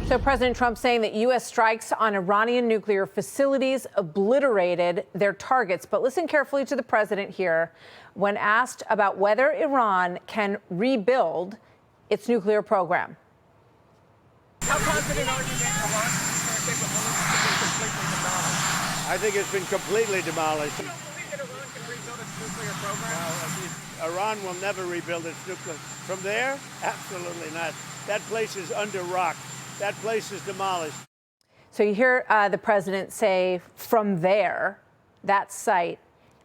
So President Trump saying that U.S. strikes on Iranian nuclear facilities obliterated their targets. But listen carefully to the president here when asked about whether Iran can rebuild its nuclear program. How confident are you that Iran's capabilities have been completely demolished? I think it's been completely demolished. You don't believe that Iran can rebuild its nuclear program? Iran will never rebuild its nuclear. From there? Absolutely not. That place is under rock. That place is demolished. So you hear the president say from there, that site,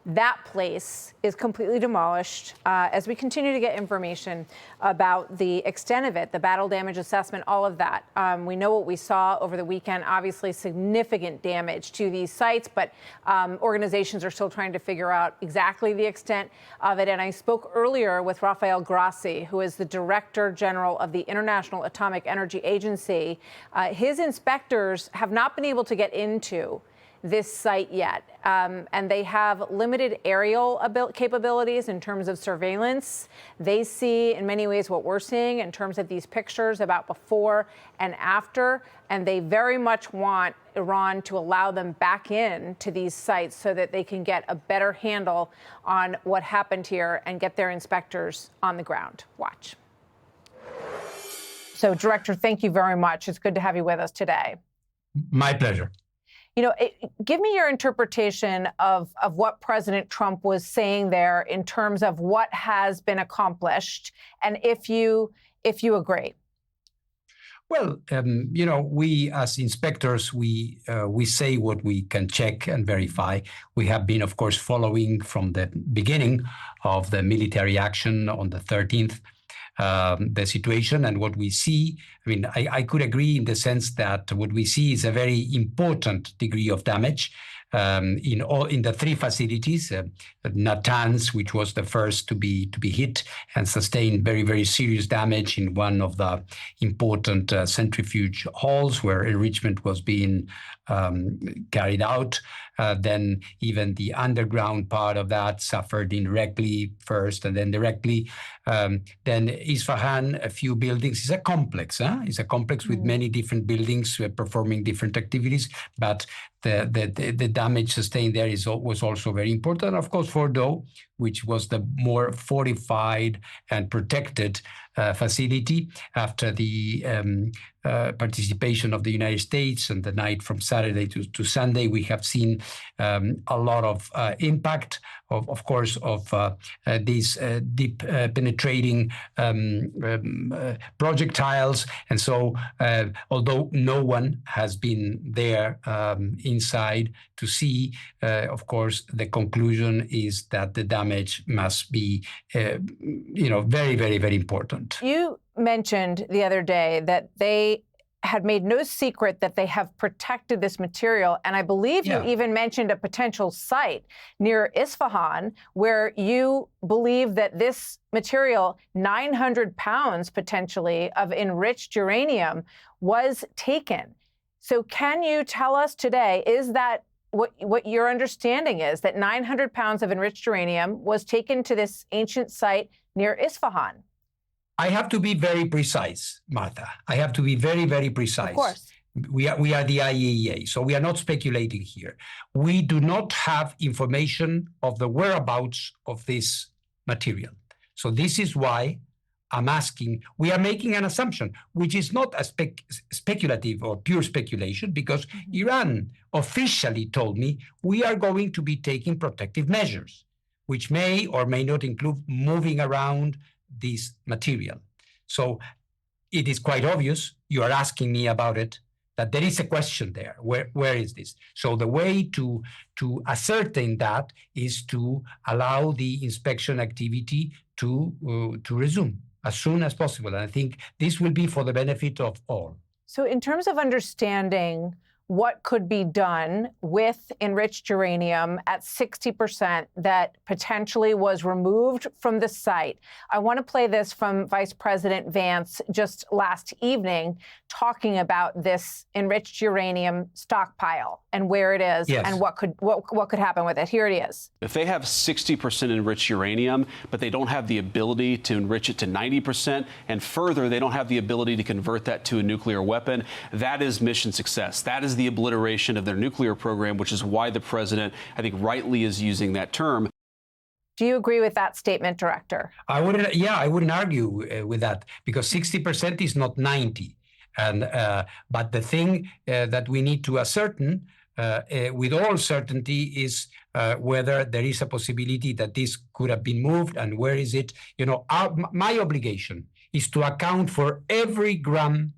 that place is completely demolished. As we continue to get information about the extent of it, the battle damage assessment, all of that. We know what we saw over the weekend, obviously significant damage to these sites, but organizations are still trying to figure out exactly the extent of it. And I spoke earlier with Rafael Grossi, who is the Director General of the International Atomic Energy Agency. His inspectors have not been able to get into this site yet. And they have limited aerial capabilities in terms of surveillance. They see in many ways what we're seeing in terms of these pictures about before and after. And they very much want Iran to allow them back in to these sites so that they can get a better handle on what happened here and get their inspectors on the ground. Watch. So, Director, thank you very much. It's good to have you with us today. My pleasure. You know, give me your interpretation of what President Trump was saying there in terms of what has been accomplished, and if you agree. Well, you know, we as inspectors, we say what we can check and verify. We have been, of course, following from the beginning of the military action on the 13th. The situation and what we see, I mean, I could agree in the sense that what we see is a very important degree of damage in the three facilities. Natanz, which was the first to be hit and sustained very, very serious damage in one of the important centrifuge halls where enrichment was being carried out. Then even the underground part of that suffered indirectly first and then directly. Then Isfahan, a few buildings. It's a complex. It's a complex with many different buildings performing different activities. But the damage sustained there was also very important. Of course, Fordow, which was the more fortified and protected facility after the participation of the United States and the night from Saturday to Sunday, we have seen a lot of impact of course, of these deep penetrating projectiles. And so, although no one has been there inside to see, of course, the conclusion is that the damage must be, very, very, very important. You mentioned the other day that they had made no secret that they have protected this material. And I believe you even mentioned a potential site near Isfahan where you believe that this material, 900 pounds potentially of enriched uranium, was taken. So can you tell us today, is that what your understanding is, that 900 pounds of enriched uranium was taken to this ancient site near Isfahan? I have to be very precise, Martha. I have to be very, very precise. Of course. We are the IAEA, so we are not speculating here. We do not have information of the whereabouts of this material. So this is why I'm asking, we are making an assumption, which is not a speculative or pure speculation, because Iran officially told me we are going to be taking protective measures, which may or may not include moving around this material. So it is quite obvious, you are asking me about it, that there is a question there. Where is this? So the way to ascertain that is to allow the inspection activity to resume as soon as possible. And I think this will be for the benefit of all. So in terms of understanding what could be done with enriched uranium at 60% that potentially was removed from the site. I want to play this from Vice President Vance just last evening, talking about this enriched uranium stockpile and where it is and what could happen with it. Here it is. If they have 60% enriched uranium, but they don't have the ability to enrich it to 90%, and further, they don't have the ability to convert that to a nuclear weapon, that is mission success. That is the obliteration of their nuclear program, which is why the president, I think, rightly is using that term. Do you agree with that statement, Director? I wouldn't argue with that, because 60% is not 90. But the thing that we need to ascertain with all certainty is whether there is a possibility that this could have been moved and where is it. My obligation is to account for every gram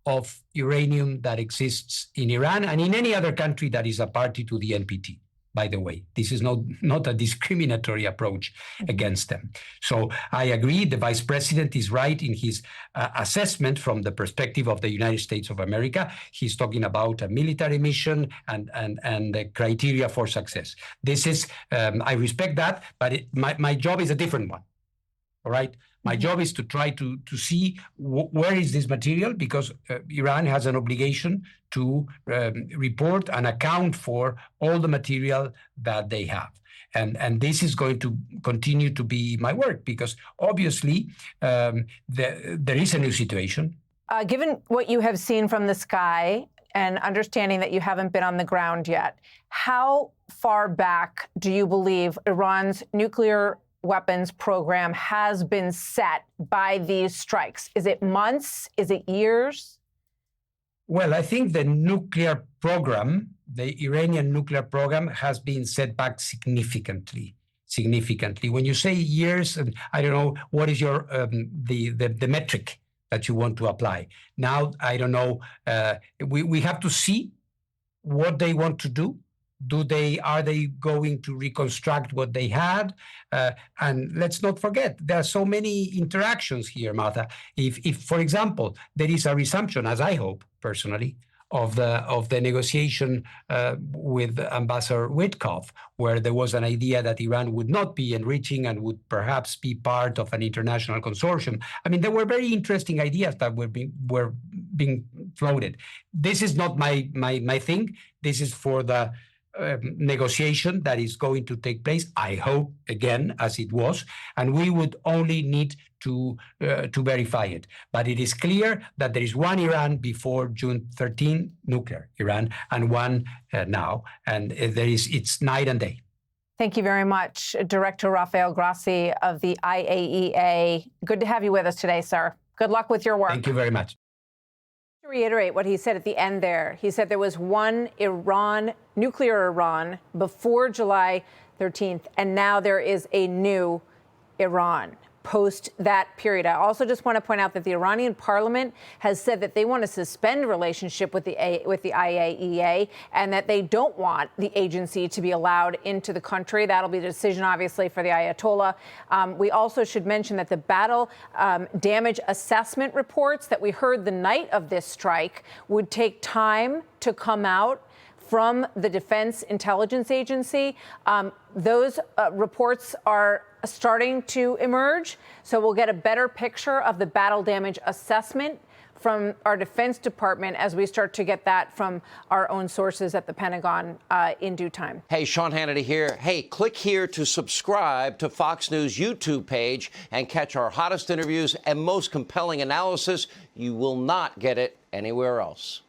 of uranium that exists in Iran and in any other country that is a party to the NPT. By the way, this is not a discriminatory approach against them. So I agree, the Vice President is right in his assessment from the perspective of the United States of America. He's talking about a military mission and the criteria for success. This is, I respect that, but my job is a different one, all right? My job is to try to see where is this material, because Iran has an obligation to report and account for all the material that they have. And this is going to continue to be my work, because obviously there is a new situation. Given what you have seen from the sky and understanding that you haven't been on the ground yet, how far back do you believe Iran's nuclear weapons program has been set by these strikes? Is it months? Is it years? Well, I think the nuclear program, the Iranian nuclear program, has been set back significantly. When you say years, I don't know what is your the metric that you want to apply. Now, I don't know. We have to see what they want to do. Are they going to reconstruct what they had? And let's not forget, there are so many interactions here, Martha. If, for example, there is a resumption, as I hope personally, of the negotiation with Ambassador Witkoff, where there was an idea that Iran would not be enriching and would perhaps be part of an international consortium. I mean, there were very interesting ideas that were being floated. This is not my thing. This is for the negotiation that is going to take place, I hope, again, as it was, and we would only need to verify it. But it is clear that there is one Iran before June 13, nuclear Iran, and one now, and it's night and day. Thank you very much, Director Rafael Grossi of the IAEA. Good to have you with us today, sir. Good luck with your work. Thank you very much. To reiterate what he said at the end there, he said there was one nuclear Iran before July 13th, and now there is a new Iran post that period. I also just want to point out that the Iranian parliament has said that they want to suspend relationship with the IAEA and that they don't want the agency to be allowed into the country. That'll be the decision, obviously, for the Ayatollah. We also should mention that the battle damage assessment reports that we heard the night of this strike would take time to come out from the Defense Intelligence Agency. Those reports are starting to emerge, so we'll get a better picture of the battle damage assessment from our Defense Department as we start to get that from our own sources at the Pentagon in due time. Hey, Sean Hannity here. Hey, click here to subscribe to Fox News YouTube page and catch our hottest interviews and most compelling analysis. You will not get it anywhere else.